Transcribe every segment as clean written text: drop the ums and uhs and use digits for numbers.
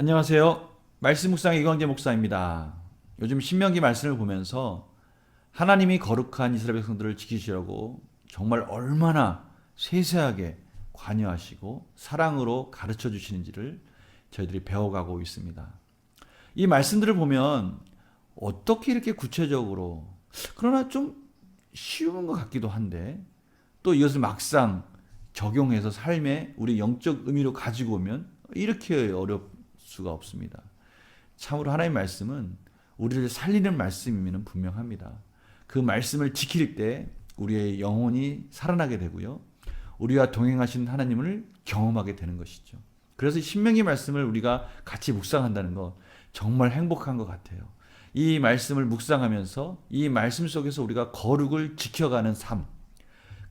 안녕하세요. 말씀 묵상 이광재 목사입니다. 요즘 신명기 말씀을 보면서 하나님이 거룩한 이스라엘 백성들을 지키시려고 정말 얼마나 세세하게 관여하시고 사랑으로 가르쳐 주시는지를 저희들이 배워가고 있습니다. 이 말씀들을 보면 어떻게 이렇게 구체적으로, 그러나 좀 쉬운 것 같기도 한데, 또 이것을 막상 적용해서 삶에 우리 영적 의미로 가지고 오면 이렇게 어렵 수가 없습니다. 참으로 하나님의 말씀은 우리를 살리는 말씀임은 분명합니다. 그 말씀을 지킬 때 우리의 영혼이 살아나게 되고요, 우리와 동행하신 하나님을 경험하게 되는 것이죠. 그래서 신명기 말씀을 우리가 같이 묵상한다는 것 정말 행복한 것 같아요. 이 말씀을 묵상하면서 이 말씀 속에서 우리가 거룩을 지켜가는 삶,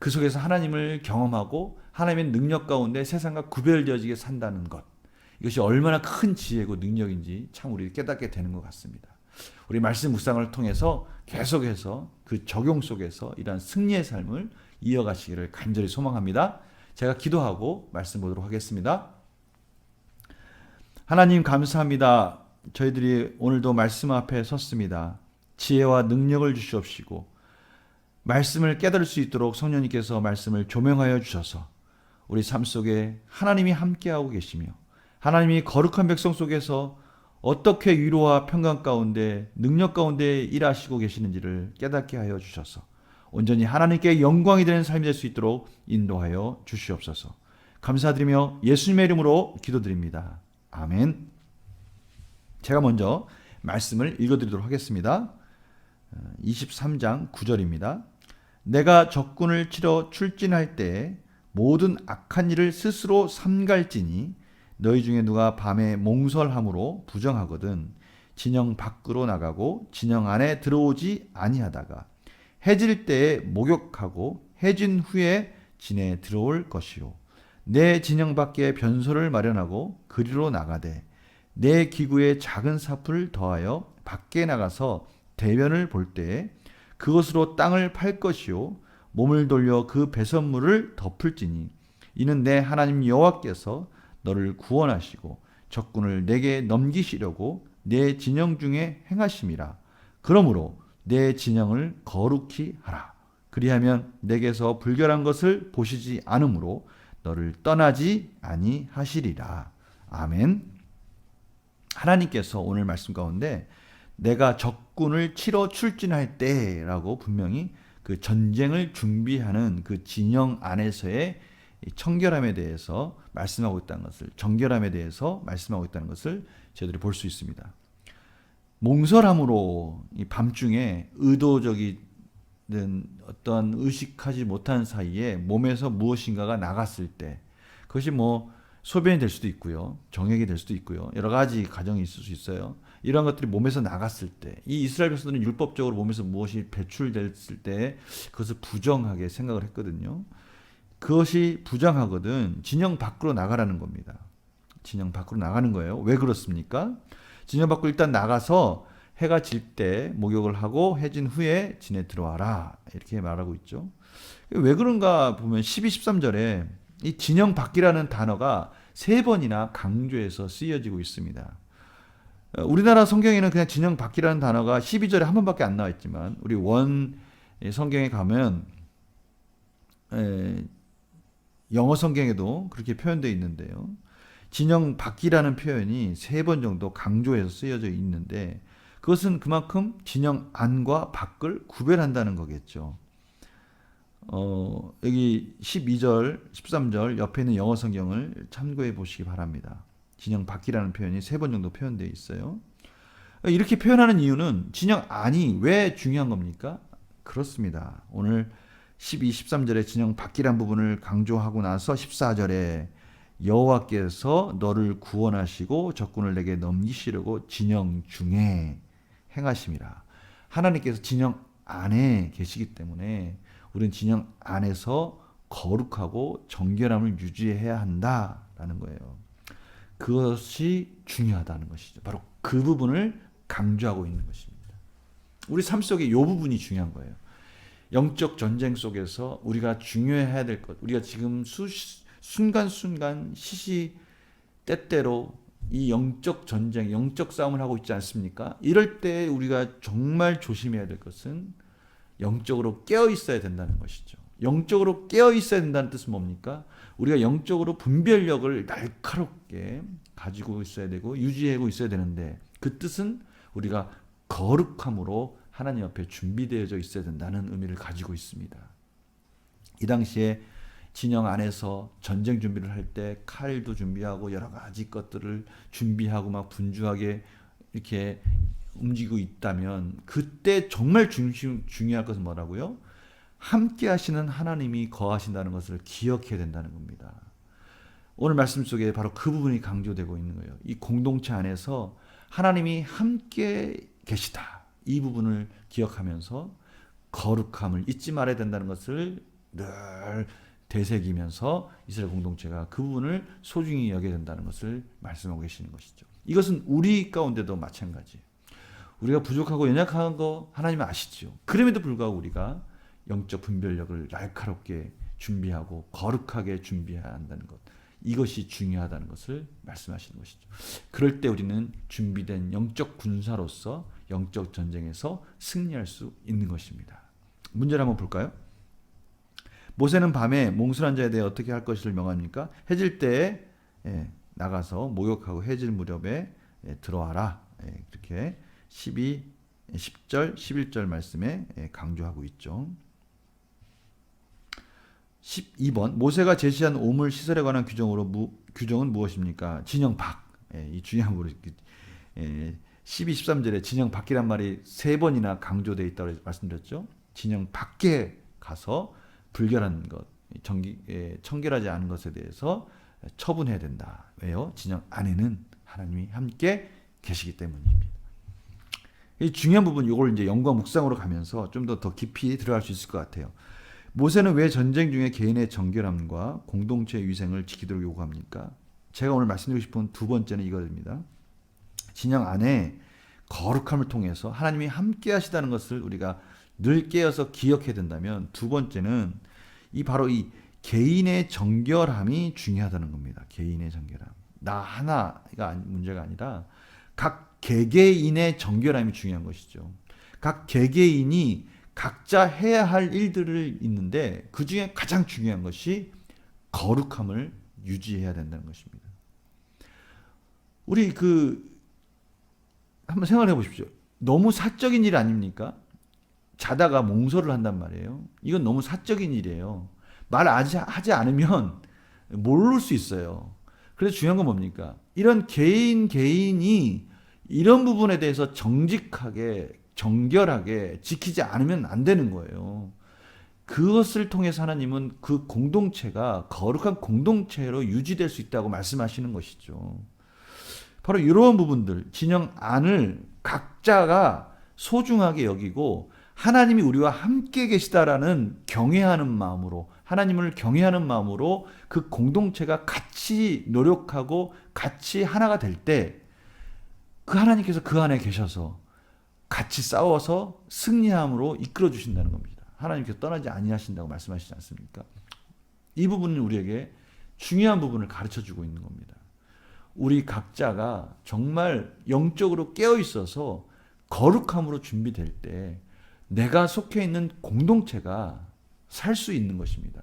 그 속에서 하나님을 경험하고 하나님의 능력 가운데 세상과 구별되어지게 산다는 것, 이것이 얼마나 큰 지혜고 능력인지 참 우리 깨닫게 되는 것 같습니다. 우리 말씀 묵상을 통해서 계속해서 그 적용 속에서 이러한 승리의 삶을 이어가시기를 간절히 소망합니다. 제가 기도하고 말씀 보도록 하겠습니다. 하나님 감사합니다. 저희들이 오늘도 말씀 앞에 섰습니다. 지혜와 능력을 주시옵시고 말씀을 깨달을 수 있도록 성령님께서 말씀을 조명하여 주셔서 우리 삶 속에 하나님이 함께하고 계시며 하나님이 거룩한 백성 속에서 어떻게 위로와 평강 가운데 능력 가운데 일하시고 계시는지를 깨닫게 하여 주셔서 온전히 하나님께 영광이 되는 삶이 될 수 있도록 인도하여 주시옵소서. 감사드리며 예수님의 이름으로 기도드립니다. 아멘. 제가 먼저 말씀을 읽어드리도록 하겠습니다. 23장 9절입니다. 내가 적군을 치러 출진할 때 모든 악한 일을 스스로 삼갈지니 너희 중에 누가 밤에 몽설함으로 부정하거든 진영 밖으로 나가고 진영 안에 들어오지 아니하다가 해질 때에 목욕하고 해진 후에 진에 들어올 것이요 내 진영 밖에 변소를 마련하고 그리로 나가되 내 기구에 작은 삽을 더하여 밖에 나가서 대변을 볼 때에 그것으로 땅을 팔 것이요 몸을 돌려 그 배설물을 덮을지니 이는 내 하나님 여호와께서 너를 구원하시고 적군을 내게 넘기시려고 내 진영 중에 행하심이라. 그러므로 내 진영을 거룩히 하라. 그리하면 내게서 불결한 것을 보시지 않으므로 너를 떠나지 아니하시리라. 아멘. 하나님께서 오늘 말씀 가운데 내가 적군을 치러 출진할 때라고 분명히 그 전쟁을 준비하는 그 진영 안에서의 청결함에 대해서 말씀하고 있다는 것을, 정결함에 대해서 말씀하고 있다는 것을 저희들이 볼 수 있습니다. 몽설함으로 이 밤중에 의도적인 어떠한 의식하지 못한 사이에 몸에서 무엇인가가 나갔을 때, 그것이 뭐 소변이 될 수도 있고요, 정액이 될 수도 있고요, 여러 가지 가정이 있을 수 있어요. 이런 것들이 몸에서 나갔을 때, 이 이스라엘 백성들은 율법적으로 몸에서 무엇이 배출됐을 때 그것을 부정하게 생각을 했거든요. 그것이 부정하거든 진영 밖으로 나가라는 겁니다. 진영 밖으로 나가는 거예요. 왜 그렇습니까? 진영 밖으로 일단 나가서 해가 질 때 목욕을 하고 해진 후에 진에 들어와라, 이렇게 말하고 있죠. 왜 그런가 보면 12, 13절에 이 진영 밖이라는 단어가 3번이나 강조해서 쓰여지고 있습니다. 우리나라 성경에는 그냥 진영 밖이라는 단어가 12절에 한 번밖에 안 나와 있지만 우리 원 성경에 가면 영어 성경에도 그렇게 표현되어 있는데요. 진영 밖이라는 표현이 3번 정도 강조해서 쓰여져 있는데 그것은 그만큼 진영 안과 밖을 구별한다는 거겠죠. 여기 12절, 13절 옆에 있는 영어 성경을 참고해 보시기 바랍니다. 진영 밖이라는 표현이 3번 정도 표현되어 있어요. 이렇게 표현하는 이유는 진영 안이 왜 중요한 겁니까? 그렇습니다. 오늘 12, 13절에 진영 밖이란 부분을 강조하고 나서 14절에 여호와께서 너를 구원하시고 적군을 내게 넘기시려고 진영 중에 행하심이라. 하나님께서 진영 안에 계시기 때문에 우리는 진영 안에서 거룩하고 정결함을 유지해야 한다라는 거예요. 그것이 중요하다는 것이죠. 바로 그 부분을 강조하고 있는 것입니다. 우리 삶 속에 이 부분이 중요한 거예요. 영적 전쟁 속에서 우리가 중요해야 될 것, 우리가 지금 순간순간 시시때때로 이 영적 전쟁, 영적 싸움을 하고 있지 않습니까? 이럴 때 우리가 정말 조심해야 될 것은 영적으로 깨어 있어야 된다는 것이죠. 영적으로 깨어 있어야 된다는 뜻은 뭡니까? 우리가 영적으로 분별력을 날카롭게 가지고 있어야 되고 유지하고 있어야 되는데, 그 뜻은 우리가 거룩함으로 하나님 앞에 준비되어져 있어야 된다는 의미를 가지고 있습니다. 이 당시에 진영 안에서 전쟁 준비를 할 때 칼도 준비하고 여러 가지 것들을 준비하고 막 분주하게 이렇게 움직이고 있다면, 그때 정말 중요할 것은 뭐라고요? 함께 하시는 하나님이 거하신다는 것을 기억해야 된다는 겁니다. 오늘 말씀 속에 바로 그 부분이 강조되고 있는 거예요. 이 공동체 안에서 하나님이 함께 계시다, 이 부분을 기억하면서 거룩함을 잊지 말아야 된다는 것을 늘 되새기면서 이스라엘 공동체가 그 부분을 소중히 여겨야 된다는 것을 말씀하고 계시는 것이죠. 이것은 우리 가운데도 마찬가지예요. 우리가 부족하고 연약한 거 하나님은 아시죠. 그럼에도 불구하고 우리가 영적 분별력을 날카롭게 준비하고 거룩하게 준비해야 한다는 것, 이것이 중요하다는 것을 말씀하시는 것이죠. 그럴 때 우리는 준비된 영적 군사로서 영적 전쟁에서 승리할 수 있는 것입니다. 문제를 한번 볼까요? 모세는 밤에 몽술한 자에 대해 어떻게 할 것을 명합니까? 해질 때에 나가서 목욕하고 해질 무렵에 들어와라. 그렇게 10절, 11절 말씀에 강조하고 있죠. 12번, 모세가 제시한 오물 시설에 관한 규정은 무엇입니까? 진영 밖. 이 중요한 부분. 12, 13절에 진영 밖이란 말이 3번이나 강조되어 있다고 말씀드렸죠. 진영 밖에 가서 불결한 것, 청결하지 않은 것에 대해서 처분해야 된다. 왜요? 진영 안에는 하나님이 함께 계시기 때문입니다. 이 중요한 부분, 이걸 이제 영과 묵상으로 가면서 좀 더 깊이 들어갈 수 있을 것 같아요. 모세는 왜 전쟁 중에 개인의 정결함과 공동체의 위생을 지키도록 요구합니까? 제가 오늘 말씀드리고 싶은 두 번째는 이거입니다. 진영 안에 거룩함을 통해서 하나님이 함께 하시다는 것을 우리가 늘 깨어서 기억해야 된다면, 두 번째는 바로 이 개인의 정결함이 중요하다는 겁니다. 개인의 정결함. 나 하나가 문제가 아니라 각 개개인의 정결함이 중요한 것이죠. 각 개개인이 각자 해야 할 일들을 있는데, 그 중에 가장 중요한 것이 거룩함을 유지해야 된다는 것입니다. 우리 한번 생각해 보십시오. 너무 사적인 일 아닙니까? 자다가 몽설을 한단 말이에요. 이건 너무 사적인 일이에요. 하지 않으면 모를 수 있어요. 그래서 중요한 건 뭡니까? 이런 개인이 이런 부분에 대해서 정직하게 정결하게 지키지 않으면 안 되는 거예요. 그것을 통해서 하나님은 그 공동체가 거룩한 공동체로 유지될 수 있다고 말씀하시는 것이죠. 바로 이러한 부분들, 진영 안을 각자가 소중하게 여기고 하나님이 우리와 함께 계시다라는 경외하는 마음으로, 하나님을 경외하는 마음으로 그 공동체가 같이 노력하고 같이 하나가 될 때, 그 하나님께서 그 안에 계셔서 같이 싸워서 승리함으로 이끌어 주신다는 겁니다. 하나님께서 떠나지 아니하신다고 말씀하시지 않습니까? 이 부분은 우리에게 중요한 부분을 가르쳐 주고 있는 겁니다. 우리 각자가 정말 영적으로 깨어 있어서 거룩함으로 준비될 때 내가 속해 있는 공동체가 살 수 있는 것입니다.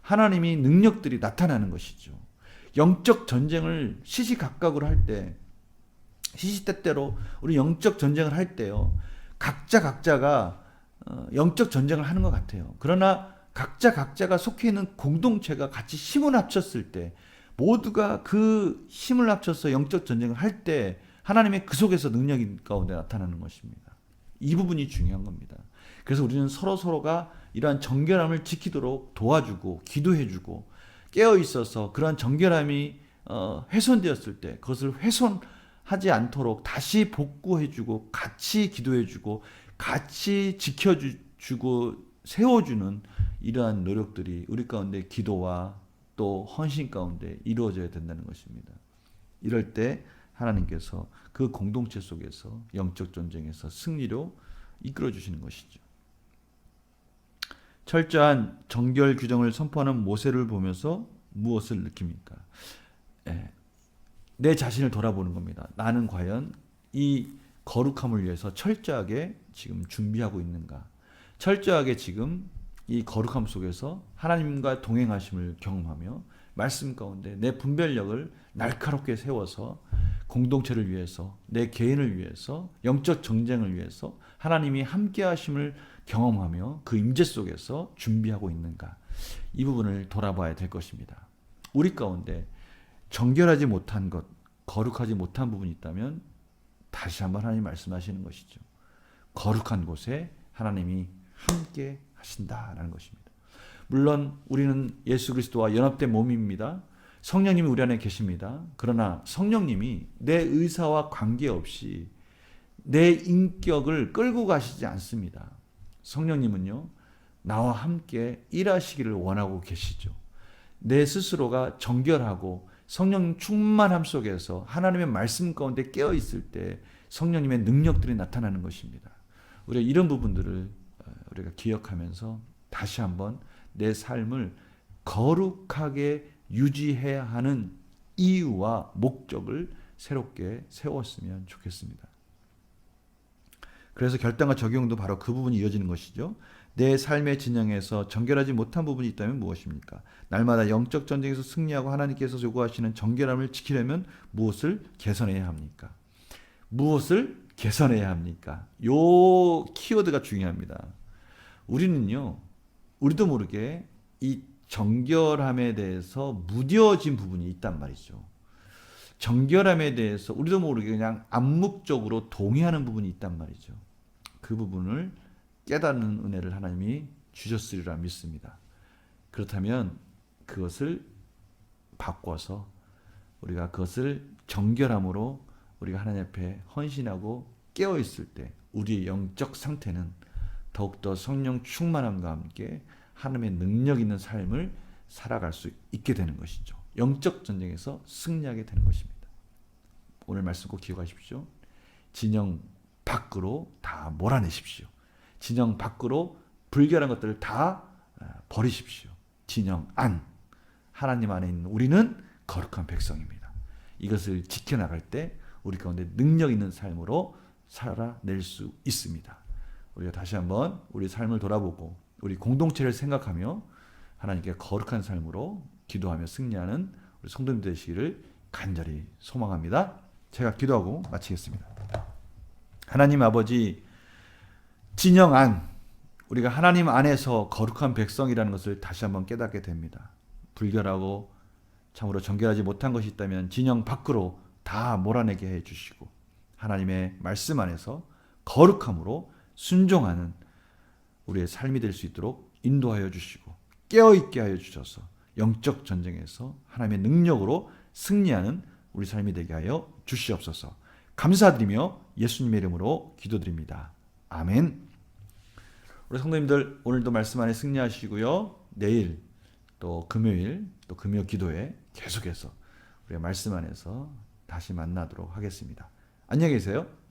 하나님이 능력들이 나타나는 것이죠. 영적 전쟁을 시시각각으로 할 때, 시시때때로 우리 영적 전쟁을 할 때요, 각자가 영적 전쟁을 하는 것 같아요. 그러나 각자가 속해 있는 공동체가 같이 힘을 합쳤을 때, 모두가 그 힘을 합쳐서 영적 전쟁을 할 때 하나님의 그 속에서 능력이 가운데 나타나는 것입니다. 이 부분이 중요한 겁니다. 그래서 우리는 서로가 이러한 정결함을 지키도록 도와주고 기도해주고 깨어 있어서 그러한 정결함이 훼손되었을 때 그것을 훼손하지 않도록 다시 복구해주고 같이 기도해주고 같이 지켜주고 세워주는 이러한 노력들이 우리 가운데 기도와 또 헌신 가운데 이루어져야 된다는 것입니다. 이럴 때 하나님께서 그 공동체 속에서 영적 전쟁에서 승리로 이끌어 주시는 것이죠. 철저한 정결 규정을 선포하는 모세를 보면서 무엇을 느낍니까? 내 자신을 돌아보는 겁니다. 나는 과연 이 거룩함을 위해서 철저하게 지금 준비하고 있는가? 철저하게 지금 이 거룩함 속에서 하나님과 동행하심을 경험하며 말씀 가운데 내 분별력을 날카롭게 세워서 공동체를 위해서, 내 개인을 위해서, 영적 정쟁을 위해서 하나님이 함께 하심을 경험하며 그 임재 속에서 준비하고 있는가? 이 부분을 돌아봐야 될 것입니다. 우리 가운데 정결하지 못한 것, 거룩하지 못한 부분이 있다면 다시 한번 하나님 말씀하시는 것이죠. 거룩한 곳에 하나님이 함께 하신다라는 것입니다. 물론 우리는 예수 그리스도와 연합된 몸입니다. 성령님이 우리 안에 계십니다. 그러나 성령님이 내 의사와 관계없이 내 인격을 끌고 가시지 않습니다. 성령님은요, 나와 함께 일하시기를 원하고 계시죠. 내 스스로가 정결하고 성령 충만함 속에서 하나님의 말씀 가운데 깨어 있을 때 성령님의 능력들이 나타나는 것입니다. 우리가 이런 부분들을 우리가 기억하면서 다시 한번 내 삶을 거룩하게 유지해야 하는 이유와 목적을 새롭게 세웠으면 좋겠습니다. 그래서 결단과 적용도 바로 그 부분이 이어지는 것이죠. 내 삶의 진영에서 정결하지 못한 부분이 있다면 무엇입니까? 날마다 영적 전쟁에서 승리하고 하나님께서 요구하시는 정결함을 지키려면 무엇을 개선해야 합니까? 무엇을 개선해야 합니까? 요 키워드가 중요합니다. 우리는요, 우리도 모르게 이 정결함에 대해서 무뎌진 부분이 있단 말이죠. 정결함에 대해서 우리도 모르게 그냥 암묵적으로 동의하는 부분이 있단 말이죠. 그 부분을 깨닫는 은혜를 하나님이 주셨으리라 믿습니다. 그렇다면 그것을 바꿔서 우리가 그것을 정결함으로 우리가 하나님 앞에 헌신하고 깨어 있을 때 우리의 영적 상태는 더욱더 성령 충만함과 함께 하나님의 능력 있는 삶을 살아갈 수 있게 되는 것이죠. 영적 전쟁에서 승리하게 되는 것입니다. 오늘 말씀 꼭 기억하십시오. 진영 밖으로 다 몰아내십시오. 진영 밖으로 불결한 것들을 다 버리십시오. 진영 안, 하나님 안에 있는 우리는 거룩한 백성입니다. 이것을 지켜나갈 때 우리 가운데 능력 있는 삶으로 살아낼 수 있습니다. 우리가 다시 한번 우리 삶을 돌아보고 우리 공동체를 생각하며 하나님께 거룩한 삶으로 기도하며 승리하는 우리 성도님들 되시기를 간절히 소망합니다. 제가 기도하고 마치겠습니다. 하나님 아버지, 진영 안, 우리가 하나님 안에서 거룩한 백성이라는 것을 다시 한번 깨닫게 됩니다. 불결하고 참으로 정결하지 못한 것이 있다면 진영 밖으로 다 몰아내게 해주시고 하나님의 말씀 안에서 거룩함으로 순종하는 우리의 삶이 될 수 있도록 인도하여 주시고 깨어있게 하여 주셔서 영적 전쟁에서 하나님의 능력으로 승리하는 우리 삶이 되게 하여 주시옵소서. 감사드리며 예수님의 이름으로 기도드립니다. 아멘. 우리 성도님들 오늘도 말씀 안에 승리하시고요. 내일 또 금요일 또 금요 기도에 계속해서 우리가 말씀 안에서 다시 만나도록 하겠습니다. 안녕히 계세요.